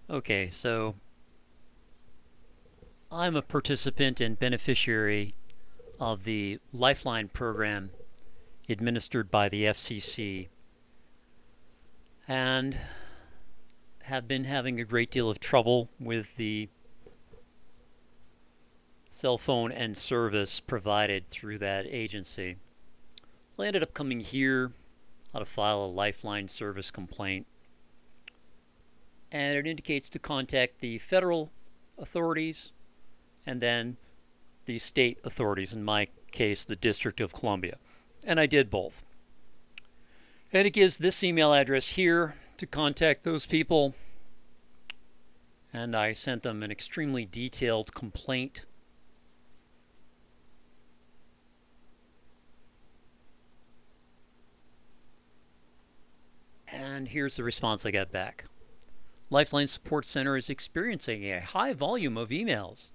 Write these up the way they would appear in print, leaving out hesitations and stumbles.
Okay, so I'm a participant and beneficiary of the Lifeline program administered by the FCC and have been having a great deal of trouble with the cell phone and service provided through that agency. So I ended up coming here how to file a Lifeline service complaint, and it indicates to contact the federal authorities and then the state authorities, in my case, the District of Columbia. And I did both. And it gives this email address here to contact those people. And I sent them an extremely detailed complaint. And here's the response I got back. Lifeline Support Center is experiencing a high volume of emails,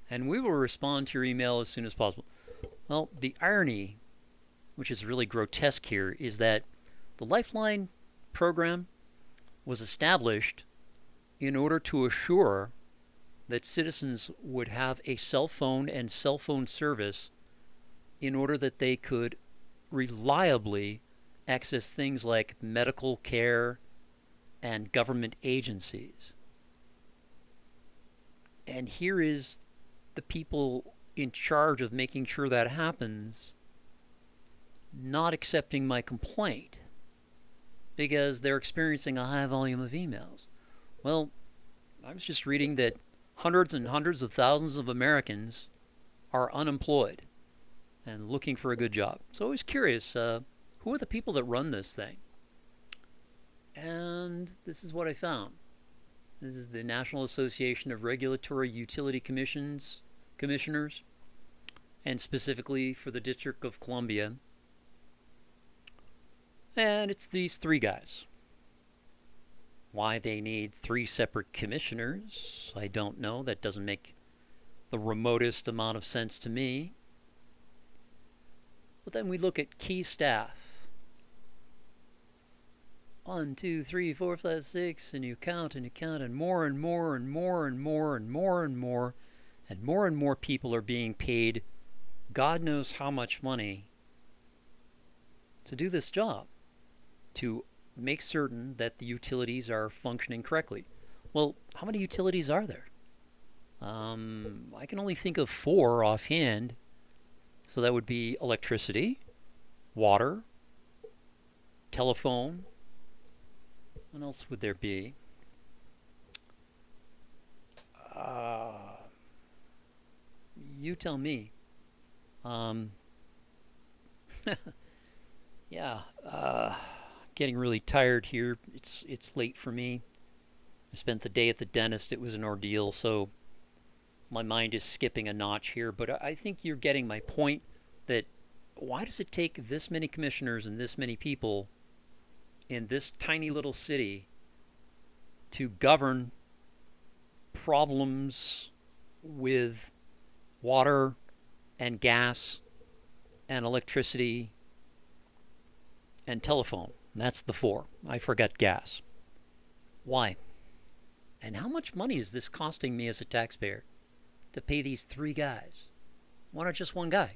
and we will respond to your email as soon as possible. Well, the irony, which is really grotesque here, is that the Lifeline program was established in order to assure that citizens would have a cell phone and cell phone service in order that they could reliably access things like medical care and government agencies. And here is the people in charge of making sure that happens not accepting my complaint because they're experiencing a high volume of emails. Well, I was just reading that hundreds and hundreds of thousands of Americans are unemployed and looking for a good job. So I was curious, who are the people that run this thing? And this is what I found. This is the National Association of Regulatory Utility Commissioners, and specifically for the District of Columbia. And it's these three guys. Why they need three separate commissioners, I don't know. That doesn't make the remotest amount of sense to me. But then we look at key staff. 1, 2, 3, 4, 5, 6, and you count and you count, and more and more and more and more and more and more and more people are being paid God knows how much money to do this job, to make certain that the utilities are functioning correctly. Well, how many utilities are there? I can only think of 4 offhand. So that would be electricity, water, telephone. What else would there be? You tell me. Yeah, getting really tired here. It's late for me. I spent the day at the dentist. It was an ordeal, so my mind is skipping a notch here. But I think you're getting my point that why does it take this many commissioners and this many people in this tiny little city to govern problems with water and gas and electricity and telephone? That's the 4. I forgot gas. Why? And how much money is this costing me as a taxpayer to pay these 3 guys? Why not just one guy?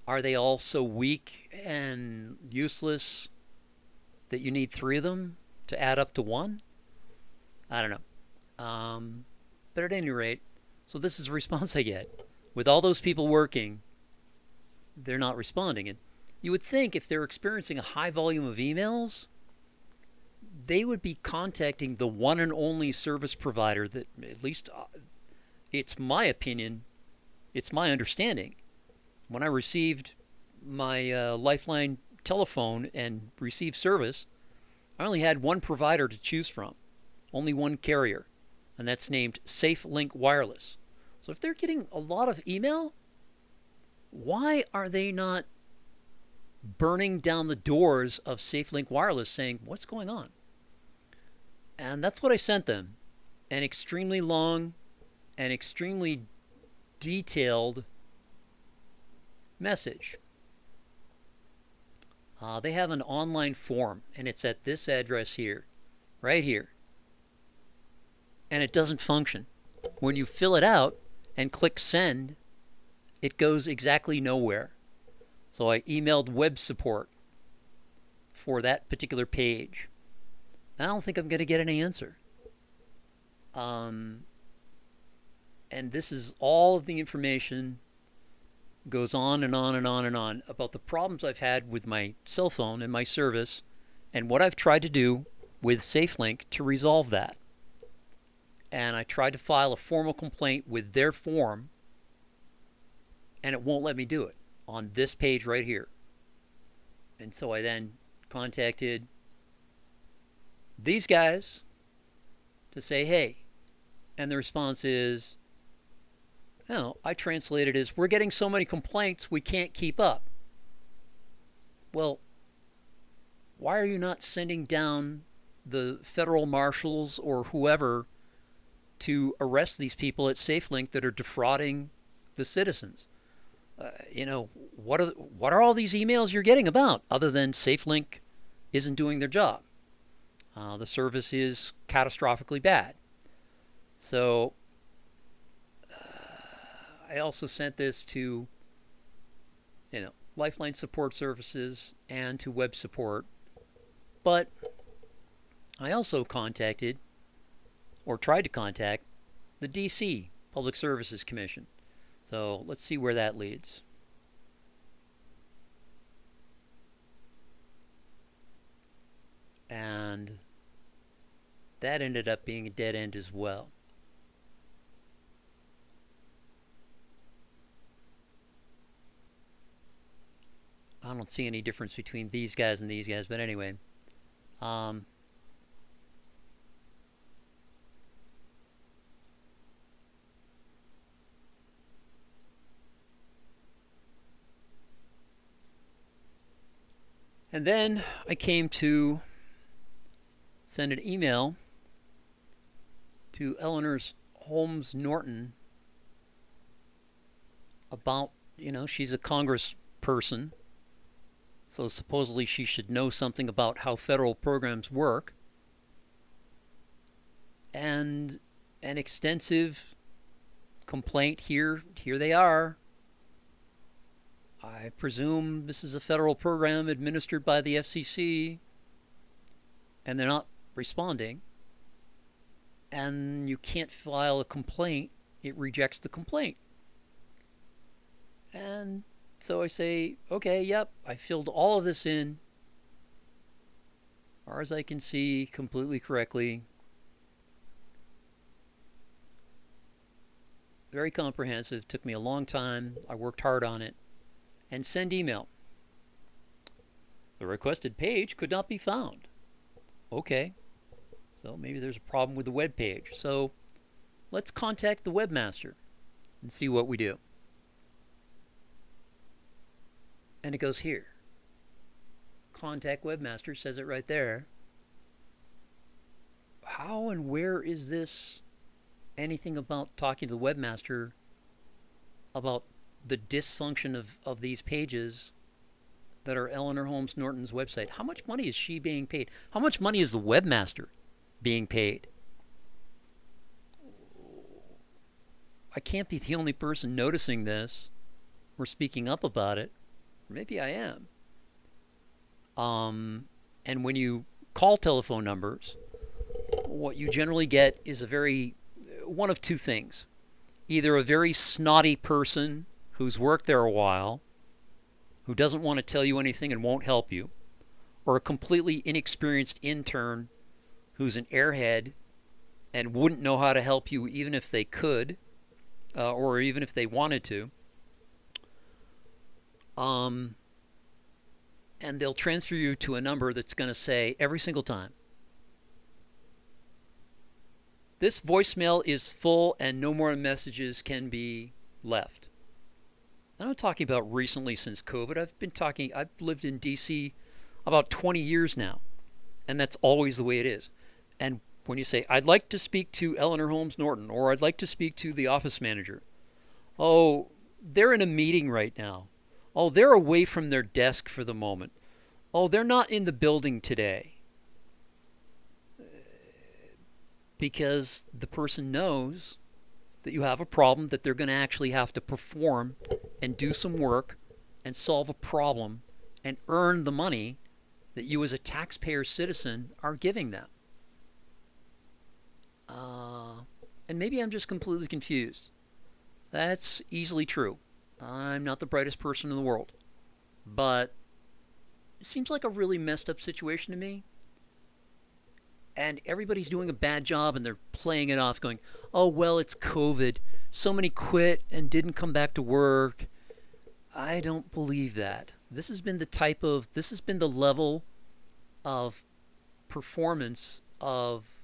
Are they all so weak and useless that you need 3 of them to add up to 1? I don't know. But at any rate, so this is a response I get. With all those people working, they're not responding. And you would think if they're experiencing a high volume of emails, they would be contacting the one and only service provider that, at least it's my opinion, it's my understanding. When I received my Lifeline telephone and received service, I only had one provider to choose from, only one carrier, and that's named SafeLink Wireless. So if they're getting a lot of email, why are they not burning down the doors of SafeLink Wireless saying, what's going on? And that's what I sent them. An extremely long and extremely detailed message. They have an online form, and it's at this address here, right here. and it doesn't function. When you fill it out and click send, it goes exactly nowhere. So I emailed web support for that particular page. I don't think I'm going to get an answer. And this is all of the information, goes on and on and on and on about the problems I've had with my cell phone and my service and what I've tried to do with SafeLink to resolve that. And I tried to file a formal complaint with their form, and it won't let me do it on this page right here. And so I then contacted these guys to say, hey, and the response is, I translated as, we're getting so many complaints we can't keep up. Well, why are you not sending down the federal marshals or whoever to arrest these people at SafeLink that are defrauding the citizens? What are all these emails you're getting about other than SafeLink isn't doing their job? The service is catastrophically bad. So I also sent this to, Lifeline Support Services and to web support. But I also contacted, or tried to contact, the DC Public Services Commission. So let's see where that leads. And that ended up being a dead end as well. I don't see any difference between these guys and these guys, but anyway. And then I came to send an email to Eleanor Holmes Norton about, she's a congressperson, so supposedly she should know something about how federal programs work, and an extensive complaint here they are. I presume this is a federal program administered by the FCC, and they're not responding, and you can't file a complaint. It rejects the complaint. And so I say, okay, yep, I filled all of this in, as far as I can see, completely correctly. Very comprehensive, took me a long time, I worked hard on it. And send email. The requested page could not be found. Okay, so maybe there's a problem with the web page. So let's contact the webmaster and see what we do. And it goes here. Contact webmaster, says it right there. How and where is this anything about talking to the webmaster about the dysfunction of these pages that are Eleanor Holmes Norton's website? How much money is she being paid? How much money is the webmaster being paid? I can't be the only person noticing this or speaking up about it. Maybe I am. And when you call telephone numbers, what you generally get is one of two things. Either a very snotty person who's worked there a while, who doesn't want to tell you anything and won't help you, or a completely inexperienced intern who's an airhead and wouldn't know how to help you even if they could, or even if they wanted to. And they'll transfer you to a number that's going to say every single time, this voicemail is full and no more messages can be left. I'm not talking about recently since COVID. I've lived in DC about 20 years now, and that's always the way it is. And when you say, I'd like to speak to Eleanor Holmes Norton, or I'd like to speak to the office manager. Oh, they're in a meeting right now. Oh, they're away from their desk for the moment. Oh, they're not in the building today. because the person knows that you have a problem, that they're going to actually have to perform and do some work and solve a problem and earn the money that you as a taxpayer citizen are giving them. And maybe I'm just completely confused. That's easily true. I'm not the brightest person in the world. But it seems like a really messed up situation to me. And everybody's doing a bad job and they're playing it off going, oh, well, it's COVID. So many quit and didn't come back to work. I don't believe that. This has been the level of performance of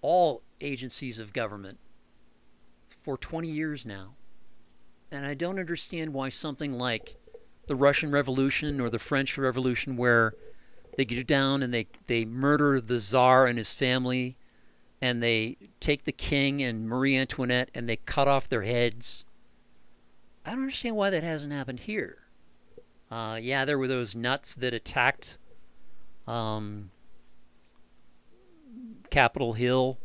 all agencies of government for 20 years now. And I don't understand why something like the Russian Revolution or the French Revolution, where they get down and they murder the Tsar and his family, and they take the king and Marie Antoinette and they cut off their heads. I don't understand why that hasn't happened here. Yeah, there were those nuts that attacked Capitol Hill,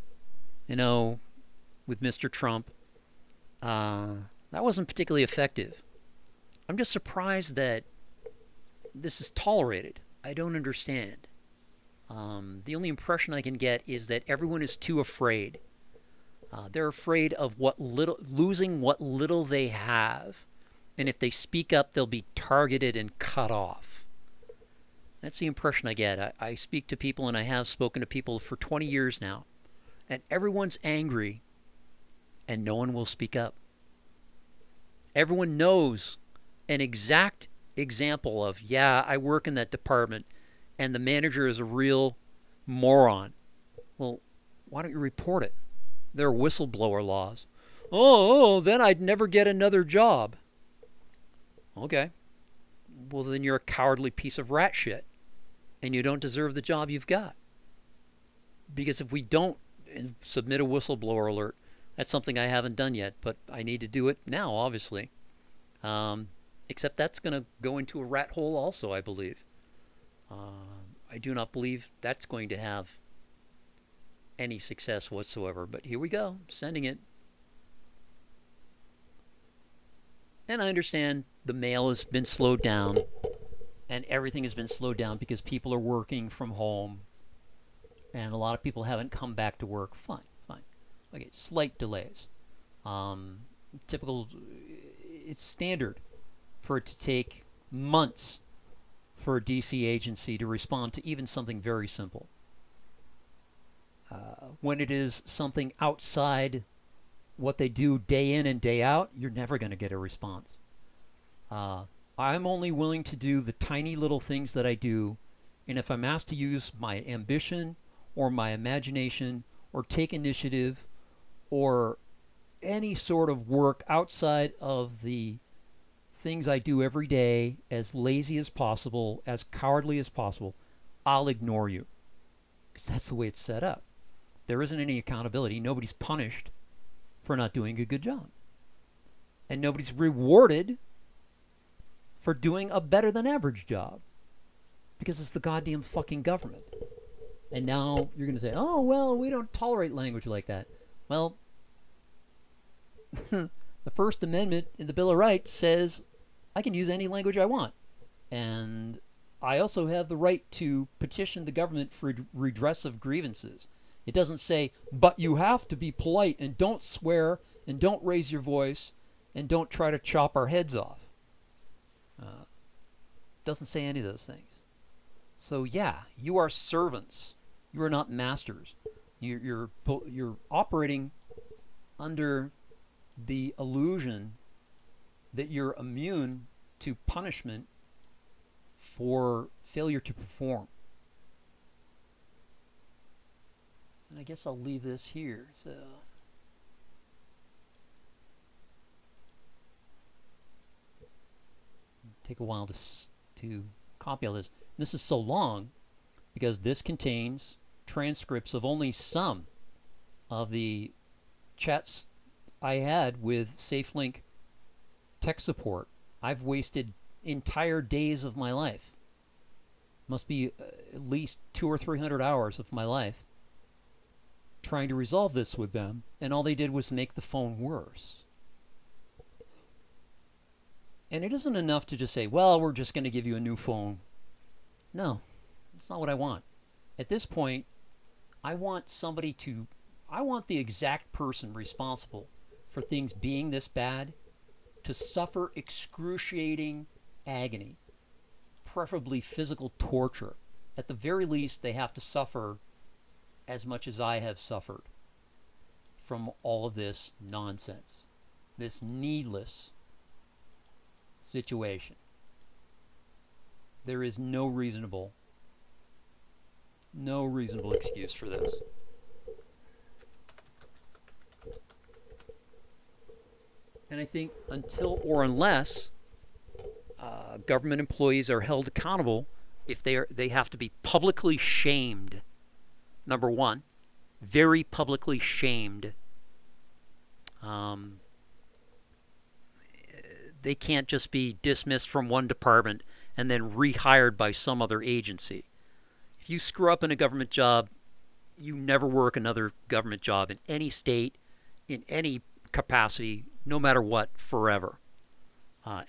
with Mr. Trump. That wasn't particularly effective. I'm just surprised that this is tolerated. I don't understand. The only impression I can get is that everyone is too afraid. They're afraid of losing what little they have. And if they speak up, they'll be targeted and cut off. That's the impression I get. I speak to people, and I have spoken to people for 20 years now. And everyone's angry, and no one will speak up. Everyone knows an exact example of, yeah, I work in that department, and the manager is a real moron. Well, why don't you report it? There are whistleblower laws. Oh, then I'd never get another job. Okay. Well, then you're a cowardly piece of rat shit, and you don't deserve the job you've got. Because if we don't submit a whistleblower alert, that's something I haven't done yet, but I need to do it now, obviously. Except that's going to go into a rat hole also, I believe. I do not believe that's going to have any success whatsoever. But here we go, sending it. And I understand the mail has been slowed down, and everything has been slowed down because people are working from home, and a lot of people haven't come back to work. Fine. Okay, slight delays. It's standard for it to take months for a DC agency to respond to even something very simple. When it is something outside what they do day in and day out, you're never going to get a response. I'm only willing to do the tiny little things that I do, and if I'm asked to use my ambition or my imagination or take initiative or any sort of work outside of the things I do every day, as lazy as possible, as cowardly as possible, I'll ignore you. Because that's the way it's set up. There isn't any accountability. Nobody's punished for not doing a good job. And nobody's rewarded for doing a better than average job. Because it's the goddamn fucking government. And now you're going to say, oh, well, we don't tolerate language like that. Well, the First Amendment in the Bill of Rights says I can use any language I want. And I also have the right to petition the government for redress of grievances. It doesn't say, but you have to be polite and don't swear and don't raise your voice and don't try to chop our heads off. Doesn't say any of those things. So yeah, you are servants. You are not masters. You're operating under the illusion that you're immune to punishment for failure to perform. And I guess I'll leave this here. So take a while to copy all this. This is so long because this contains transcripts of only some of the chats I had with SafeLink tech support. I've wasted entire days of my life. Must be at least 200 or 300 hours of my life trying to resolve this with them, and all they did was make the phone worse. And it isn't enough to just say, well, we're just going to give you a new phone. No, that's not what I want. At this point, I want the exact person responsible for things being this bad to suffer excruciating agony, preferably physical torture. At the very least, they have to suffer as much as I have suffered from all of this nonsense, this needless situation. There is no reasonable excuse for this. And I think until or unless government employees are held accountable, if they have to be publicly shamed. Number one, very publicly shamed. They can't just be dismissed from one department and then rehired by some other agency. If you screw up in a government job, you never work another government job in any state, in any capacity, no matter what, forever,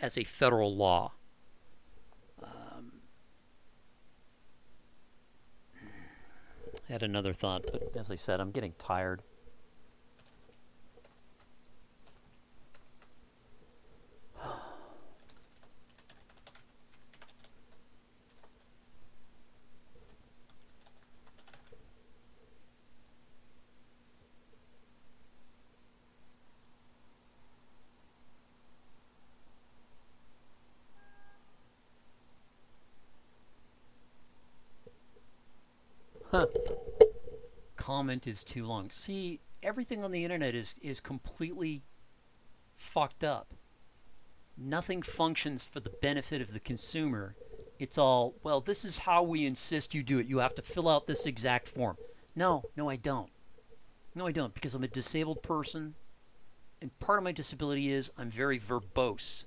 as a federal law. I had another thought, but as I said, I'm getting tired. Comment is too long. See, everything on the internet is completely fucked up. Nothing functions for the benefit of the consumer. It's all, well, this is how we insist you do it. You have to fill out this exact form. No, I don't. No, I don't, because I'm a disabled person, and part of my disability is I'm very verbose.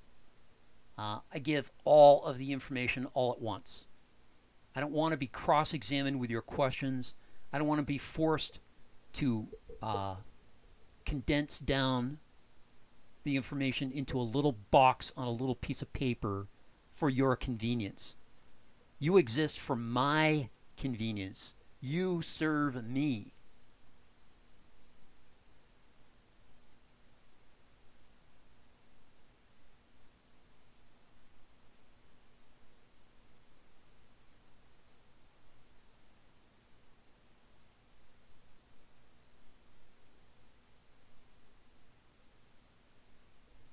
I give all of the information all at once. I don't want to be cross-examined with your questions. I don't want to be forced to condense down the information into a little box on a little piece of paper for your convenience. You exist for my convenience. You serve me.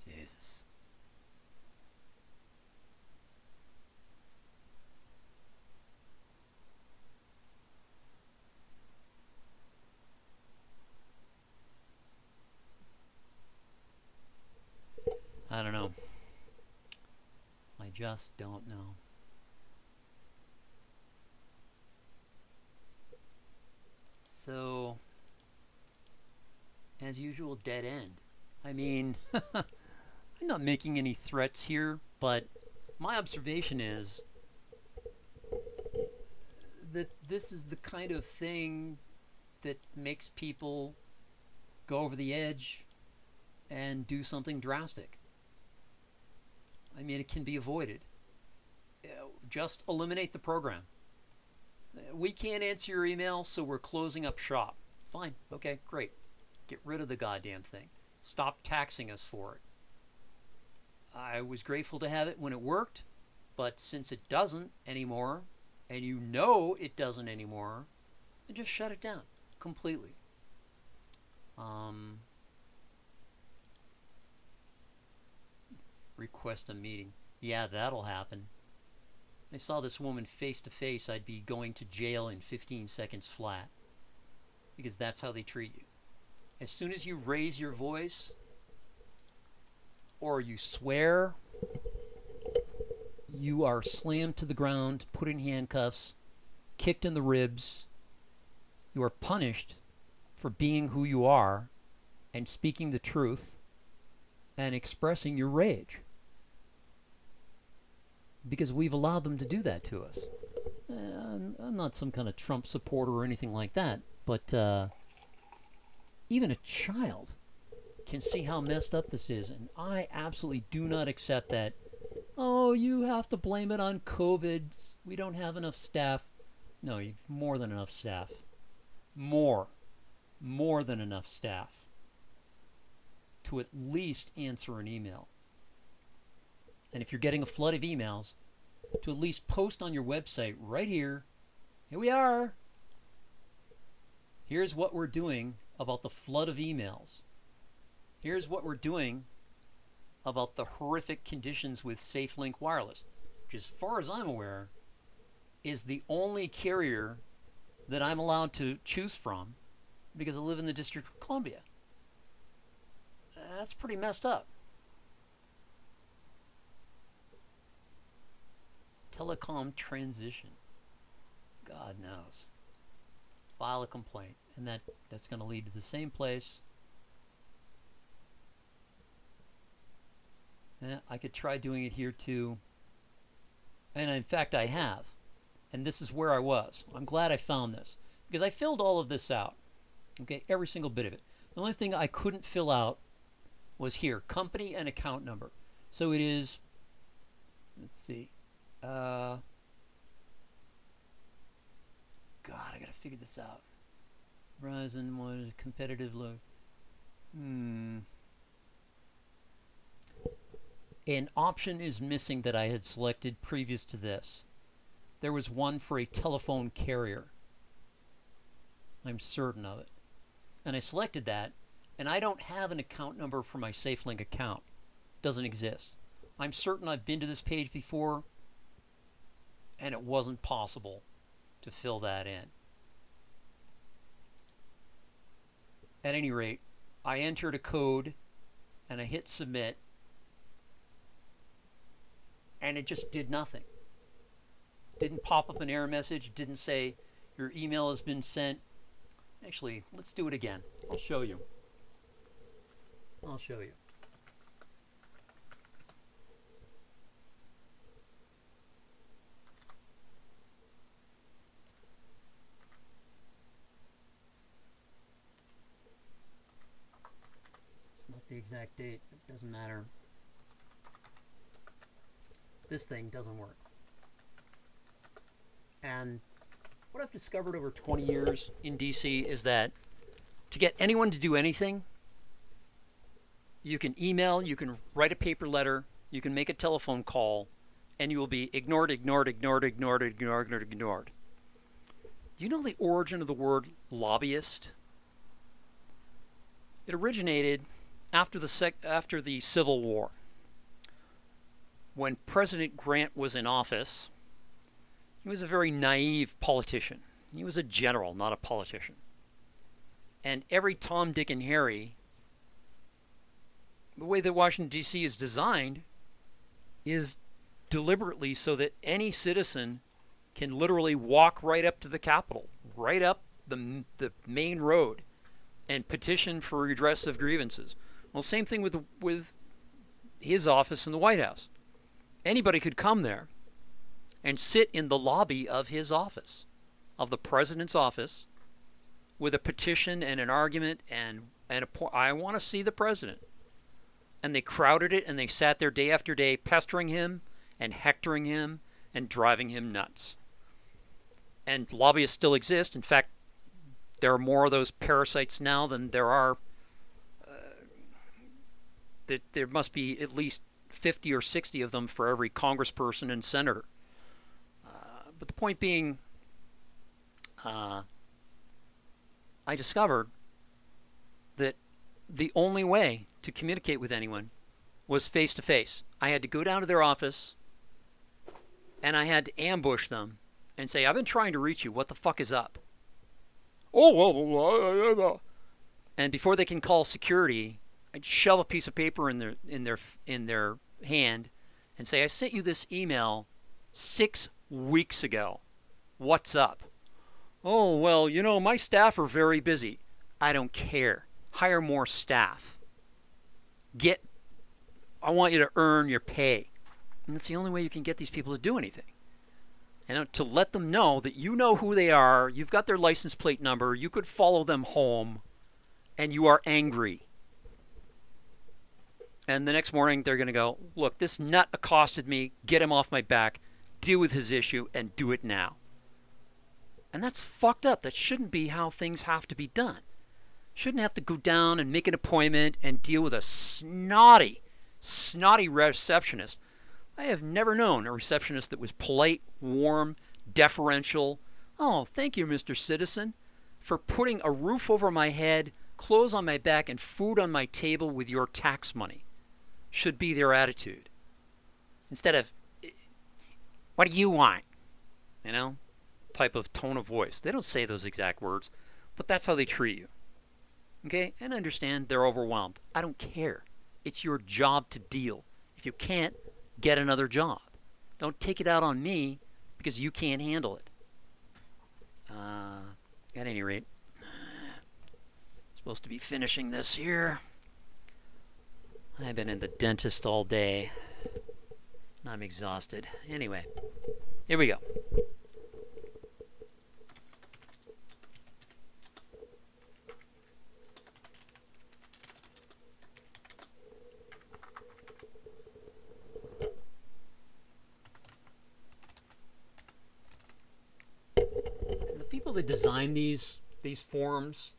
Jesus. I don't know. I just don't know. So, as usual, dead end. I mean, I'm not making any threats here, but my observation is that this is the kind of thing that makes people go over the edge and do something drastic. I mean, it can be avoided. Just eliminate the program. We can't answer your email, so we're closing up shop. Fine. Okay, great. Get rid of the goddamn thing. Stop taxing us for it. I was grateful to have it when it worked, but since it doesn't anymore, and you know it doesn't anymore, then just shut it down completely. Request a meeting. Yeah, that'll happen. I saw this woman face to face, I'd be going to jail in 15 seconds flat. Because that's how they treat you. As soon as you raise your voice, or you swear, you are slammed to the ground, put in handcuffs, kicked in the ribs. You are punished for being who you are and speaking the truth and expressing your rage. Because we've allowed them to do that to us. I'm not some kind of Trump supporter or anything like that, but even a child can see how messed up this is. And I absolutely do not accept that. Oh, you have to blame it on COVID. We don't have enough staff. No, you've more than enough staff. More than enough staff to at least answer an email. And if you're getting a flood of emails, to at least post on your website right here. Here we are. Here's what we're doing about the flood of emails. Here's what we're doing about the horrific conditions with SafeLink Wireless, which, as far as I'm aware, is the only carrier that I'm allowed to choose from because I live in the District of Columbia. That's pretty messed up. Telecom transition. God knows. File a complaint, and that's going to lead to the same place. I could try doing it here too. And in fact, I have. And this is where I was. I'm glad I found this, because I filled all of this out. Okay, every single bit of it. The only thing I couldn't fill out was here, company and account number. So it is, let's see. God, I gotta figure this out. Verizon was competitive low. An option is missing that I had selected previous to this. There was one for a telephone carrier. I'm certain of it. And I selected that, and I don't have an account number for my SafeLink account. Doesn't exist. I'm certain I've been to this page before, and it wasn't possible to fill that in. At any rate, I entered a code, and I hit submit, and it just did nothing. Didn't pop up an error message, didn't say your email has been sent. Actually, let's do it again. I'll show you. It's not the exact date. It doesn't matter. This thing doesn't work. And what I've discovered over 20 years in DC is that to get anyone to do anything, you can email, you can write a paper letter, you can make a telephone call, and you will be ignored. Do you know the origin of the word lobbyist? It originated after the Civil War. When President Grant was in office, he was a very naive politician. He was a general, not a politician. And every Tom, Dick, and Harry, the way that Washington, D.C. is designed is deliberately so that any citizen can literally walk right up to the Capitol, right up the main road, and petition for redress of grievances. Well, same thing with his office in the White House. Anybody could come there and sit in the lobby of his office, of the president's office, with a petition and an argument and I want to see the president. And they crowded it, and they sat there day after day pestering him and hectoring him and driving him nuts. And lobbyists still exist. In fact, there are more of those parasites now than there are. There must be at least 50 or 60 of them for every congressperson and senator. But the point being, I discovered that the only way to communicate with anyone was face-to-face. I had to go down to their office, and I had to ambush them and say, I've been trying to reach you. What the fuck is up? Oh, and before they can call security, I'd shove a piece of paper in their hand and say, I sent you this email 6 weeks ago. What's up? Oh, well, my staff are very busy. I don't care. Hire more staff. I want you to earn your pay. And that's the only way you can get these people to do anything. And to let them know that you know who they are, you've got their license plate number, you could follow them home, and you are angry. And the next morning, they're going to go, look, this nut accosted me, get him off my back, deal with his issue, and do it now. And that's fucked up. That shouldn't be how things have to be done. Shouldn't have to go down and make an appointment and deal with a snotty receptionist. I have never known a receptionist that was polite, warm, deferential. Oh, thank you, Mr. Citizen, for putting a roof over my head, clothes on my back, and food on my table with your tax money. Should be their attitude. Instead of, what do you want? You know, type of tone of voice. They don't say those exact words, but that's how they treat you. Okay? And understand they're overwhelmed. I don't care. It's your job to deal. If you can't, get another job. Don't take it out on me because you can't handle it. At any rate, supposed to be finishing this here. I've been in the dentist all day. I'm exhausted. Anyway, here we go. And the people that design these forms,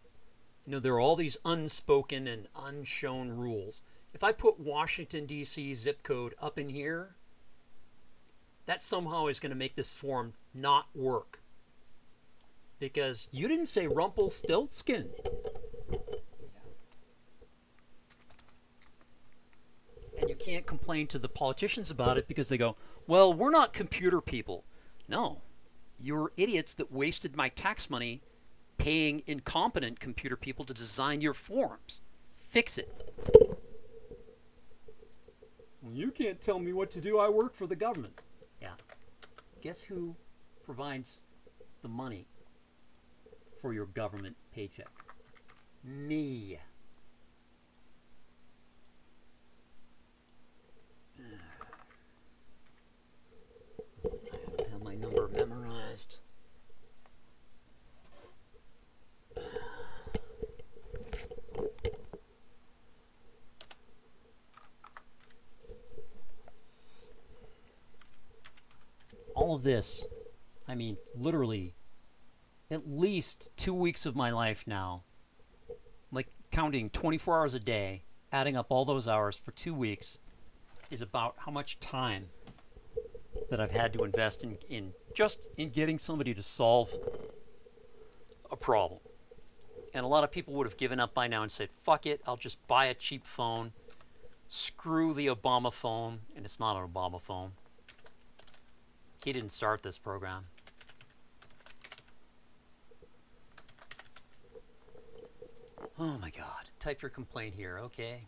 you know, there are all these unspoken and unshown rules. If I put Washington, D.C. zip code up in here, that somehow is going to make this form not work. Because you didn't say Rumpelstiltskin. And you can't complain to the politicians about it because they go, well, we're not computer people. No, you're idiots that wasted my tax money paying incompetent computer people to design your forms. Fix it. You can't tell me what to do. I work for the government. Yeah. Guess who provides the money for your government paycheck? Me. I don't have my number memorized. All of this, I mean, literally, at least 2 weeks of my life now, like counting 24 hours a day, adding up all those hours for 2 weeks, is about how much time that I've had to invest in just in getting somebody to solve a problem. And a lot of people would have given up by now and said, fuck it, I'll just buy a cheap phone, screw the Obama phone, and it's not an Obama phone. He didn't start this program. Oh my God. Type your complaint here, okay?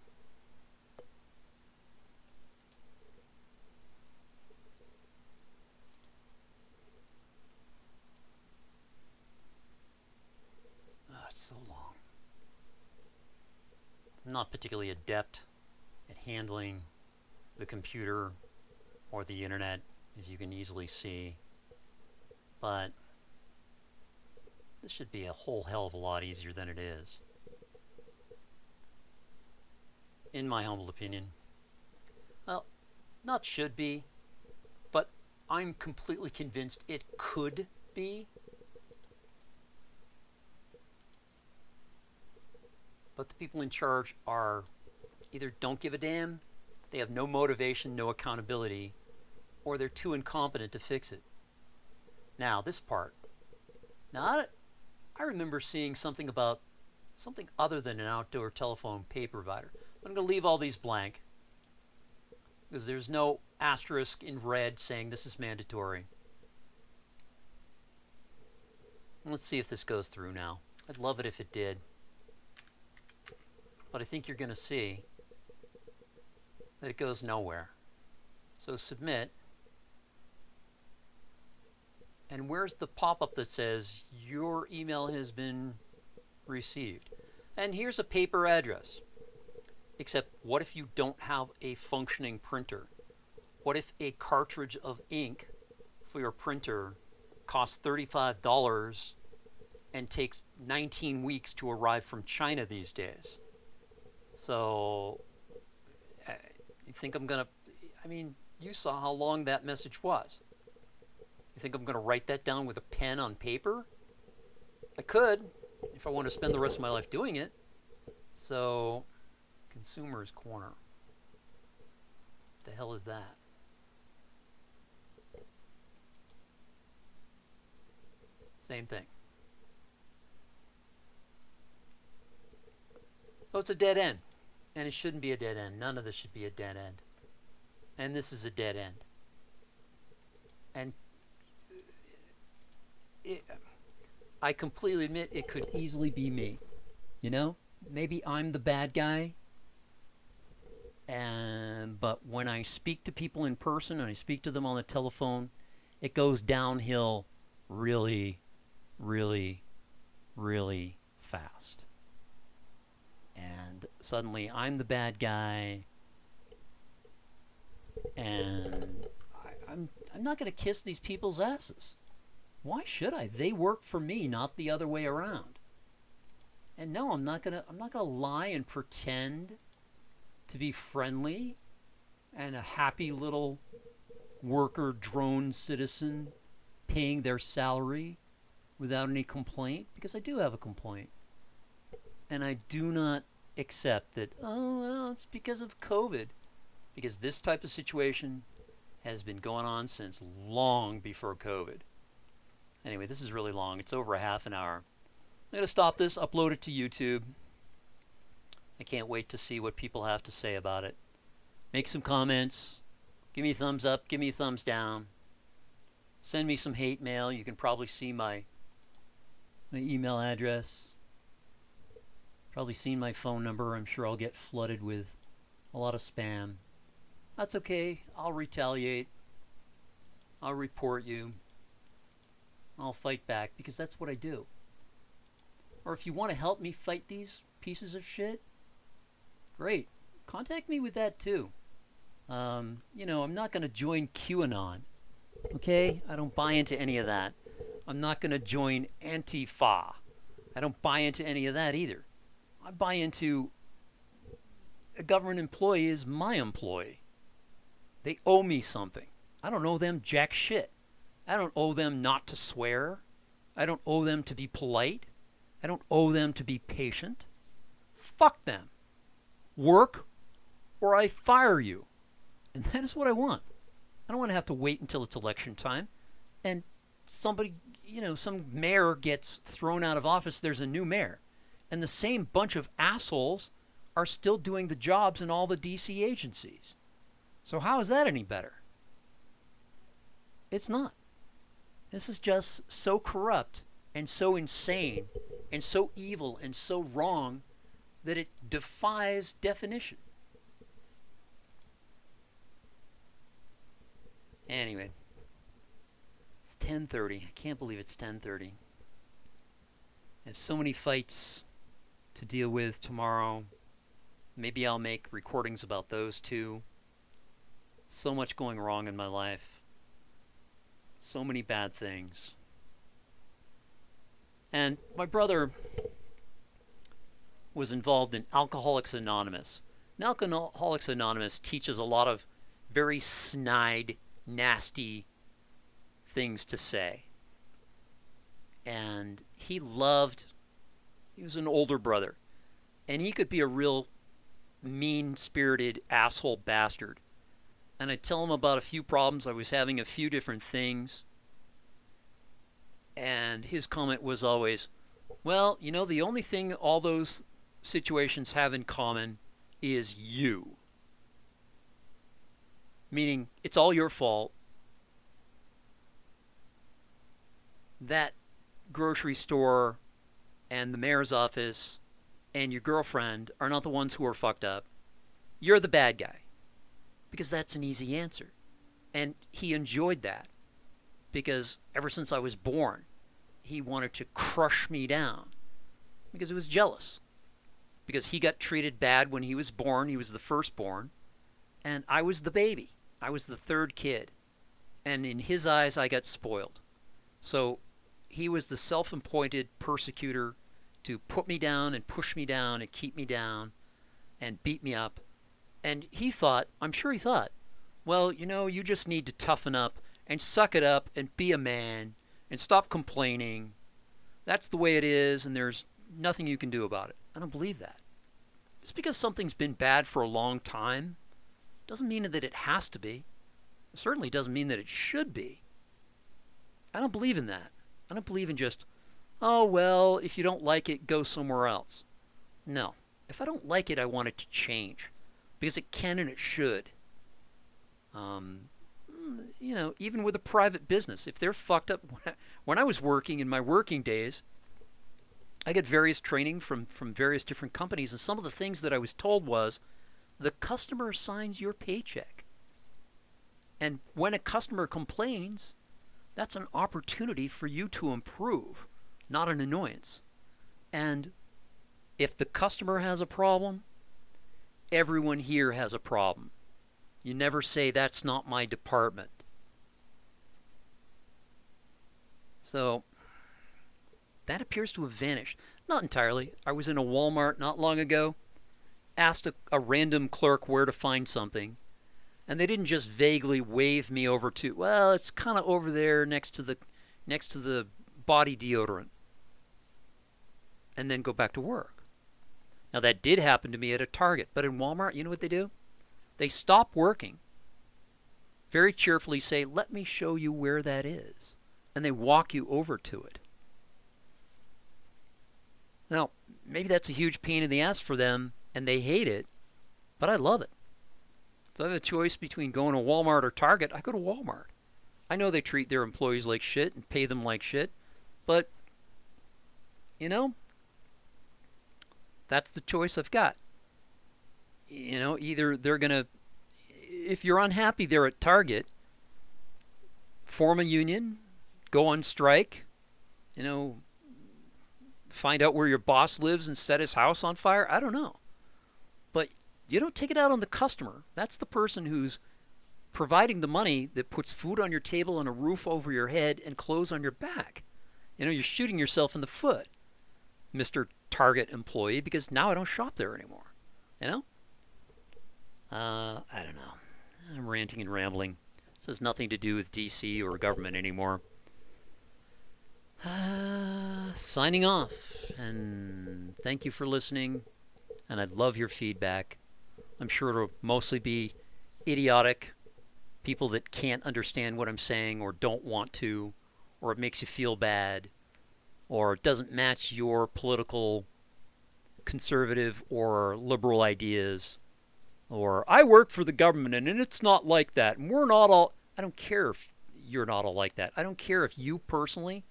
Oh, it's so long. I'm not particularly adept at handling the computer or the internet, as you can easily see, but this should be a whole hell of a lot easier than it is, in my humble opinion. Well, not should be, but I'm completely convinced it could be. But the people in charge are either don't give a damn, they have no motivation, no accountability, or they're too incompetent to fix it. Now, this part. Now, I remember seeing something about something other than an outdoor telephone pay provider. I'm going to leave all these blank because there's no asterisk in red saying this is mandatory. Let's see if this goes through now. I'd love it if it did. But I think you're going to see that it goes nowhere. So submit. And where's the pop-up that says your email has been received? And here's a paper address. Except what if you don't have a functioning printer? What if a cartridge of ink for your printer costs $35 and takes 19 weeks to arrive from China these days. So, you think I'm going to, I mean, you saw how long that message was. You think I'm going to write that down with a pen on paper? I could, if I want to spend the rest of my life doing it. So, Consumer's Corner. What the hell is that? Same thing. So it's a dead end. And it shouldn't be a dead end. None of this should be a dead end. And this is a dead end. And I completely admit it could easily be me. You know? Maybe I'm the bad guy. But when I speak to people in person and I speak to them on the telephone, it goes downhill really, really, really fast. And suddenly I'm the bad guy, and I'm not going to kiss these people's asses. Why should I? They work for me, not the other way around. And no, I'm not gonna lie and pretend to be friendly and a happy little worker drone citizen paying their salary without any complaint, because I do have a complaint. And I do not accept that, oh, well, it's because of COVID. Because this type of situation has been going on since long before COVID. Anyway, this is really long. It's over a half an hour. I'm going to stop this, upload it to YouTube. I can't wait to see what people have to say about it. Make some comments. Give me a thumbs up. Give me a thumbs down. Send me some hate mail. You can probably see my email address. Probably seen my phone number. I'm sure I'll get flooded with a lot of spam. That's okay. I'll retaliate. I'll report you. I'll fight back, because that's what I do. Or if you want to help me fight these pieces of shit, great. Contact me with that too. You know, I'm not going to join QAnon. Okay? I don't buy into any of that. I'm not going to join Antifa. I don't buy into any of that either. I buy into a government employee is my employee. They owe me something. I don't owe them jack shit. I don't owe them not to swear. I don't owe them to be polite. I don't owe them to be patient. Fuck them. Work or I fire you. And that is what I want. I don't want to have to wait until it's election time and somebody, you know, some mayor gets thrown out of office. There's a new mayor. And the same bunch of assholes are still doing the jobs in all the DC agencies. So how is that any better? It's not. This is just so corrupt and so insane and so evil and so wrong that it defies definition. Anyway, it's 10:30. I can't believe it's 10:30. I have so many fights to deal with tomorrow. Maybe I'll make recordings about those too. So much going wrong in my life. So many bad things. And my brother was involved in Alcoholics Anonymous. And Alcoholics Anonymous teaches a lot of very snide, nasty things to say. And he was an older brother. And he could be a real mean-spirited asshole bastard. And I'd tell him about a few problems I was having, a few different things. And his comment was always, well, you know, the only thing all those situations have in common is you. Meaning, it's all your fault. That grocery store and the mayor's office and your girlfriend are not the ones who are fucked up. You're the bad guy. Because that's an easy answer. And he enjoyed that. Because ever since I was born, he wanted to crush me down. Because he was jealous. Because he got treated bad when he was born. He was the firstborn. And I was the baby. I was the third kid. And in his eyes, I got spoiled. So he was the self-appointed persecutor to put me down and push me down and keep me down and beat me up. And he thought, I'm sure he thought, well, you just need to toughen up and suck it up and be a man and stop complaining. That's the way it is, and there's nothing you can do about it. I don't believe that. Just because something's been bad for a long time doesn't mean that it has to be. It certainly doesn't mean that it should be. I don't believe in that. I don't believe in just, oh, well, if you don't like it, go somewhere else. No. If I don't like it, I want it to change. Because it can and it should. Even with a private business, if they're fucked up. When I was working in my working days, I got various training from various different companies, and some of the things that I was told was, the customer signs your paycheck. And when a customer complains, that's an opportunity for you to improve, not an annoyance. And if the customer has a problem, everyone here has a problem. You never say, that's not my department. So, that appears to have vanished. Not entirely. I was in a Walmart not long ago, asked a random clerk where to find something, and they didn't just vaguely wave me over to, well, it's kind of over there next to the body deodorant, and then go back to work. Now, that did happen to me at a Target, but in Walmart, you know what they do? They stop working, very cheerfully say, let me show you where that is, and they walk you over to it. Now, maybe that's a huge pain in the ass for them, and they hate it, but I love it. So I have a choice between going to Walmart or Target. I go to Walmart. I know they treat their employees like shit and pay them like shit, but, that's the choice I've got. Either they're going to, if you're unhappy there at Target, form a union, go on strike, find out where your boss lives and set his house on fire. I don't know. But you don't take it out on the customer. That's the person who's providing the money that puts food on your table and a roof over your head and clothes on your back. You're shooting yourself in the foot, Mr. Target employee, because now I don't shop there anymore. I don't know. I'm ranting and rambling. This has nothing to do with DC or government anymore. Signing off, and thank you for listening, and I'd love your feedback. I'm sure it'll mostly be idiotic, people that can't understand what I'm saying or don't want to, or it makes you feel bad, or it doesn't match your political conservative or liberal ideas, or I work for the government and it's not like that, and we're not all. I don't care if you're not all like that. I don't care if you personally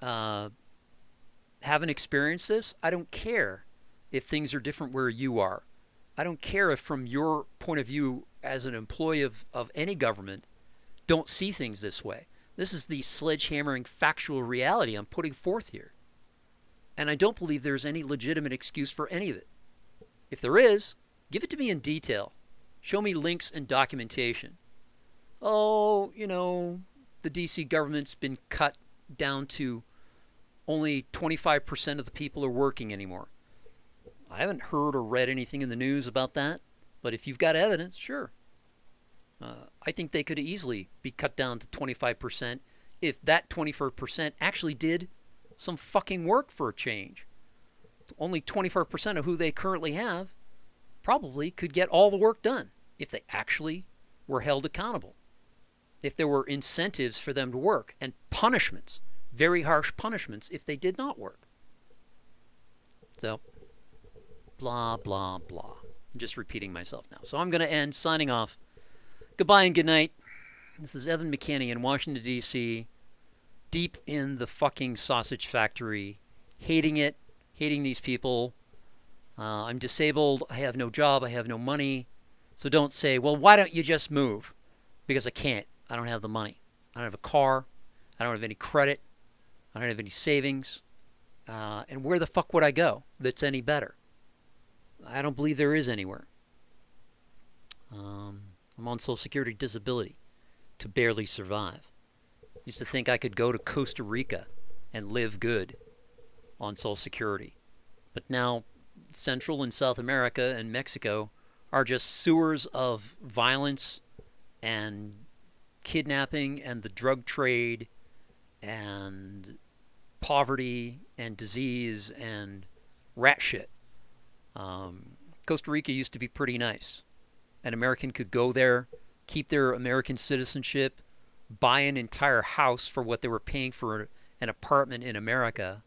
haven't experienced this. I don't care if things are different where you are. I don't care if from your point of view as an employee of any government don't see things this way. This is the sledgehammering factual reality I'm putting forth here. And I don't believe there's any legitimate excuse for any of it. If there is, give it to me in detail. Show me links and documentation. Oh, the DC government's been cut down to only 25% of the people are working anymore. I haven't heard or read anything in the news about that, but if you've got evidence, sure. I think they could easily be cut down to 25% if that 25% actually did some fucking work for a change. Only 25% of who they currently have probably could get all the work done if they actually were held accountable. If there were incentives for them to work and punishments, very harsh punishments if they did not work. So, blah, blah, blah. I'm just repeating myself now. So I'm going to end signing off. Goodbye and good night. This is Evan McKinney in Washington, D.C., deep in the fucking sausage factory, hating it, hating these people. I'm disabled. I have no job. I have no money. So don't say, well, why don't you just move? Because I can't. I don't have the money. I don't have a car. I don't have any credit. I don't have any savings. And where the fuck would I go that's any better? I don't believe there is anywhere. I'm on Social Security disability to barely survive. Used to think I could go to Costa Rica and live good on Social Security. But now Central and South America and Mexico are just sewers of violence and kidnapping and the drug trade and poverty and disease and rat shit. Costa Rica used to be pretty nice. An American could go there, keep their American citizenship, buy an entire house for what they were paying for an apartment in America,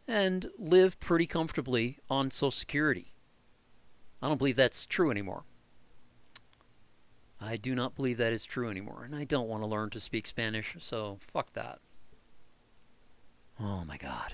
and live pretty comfortably on Social Security. I don't believe that's true anymore. I do not believe that is true anymore, and I don't want to learn to speak Spanish, so fuck that. Oh my god.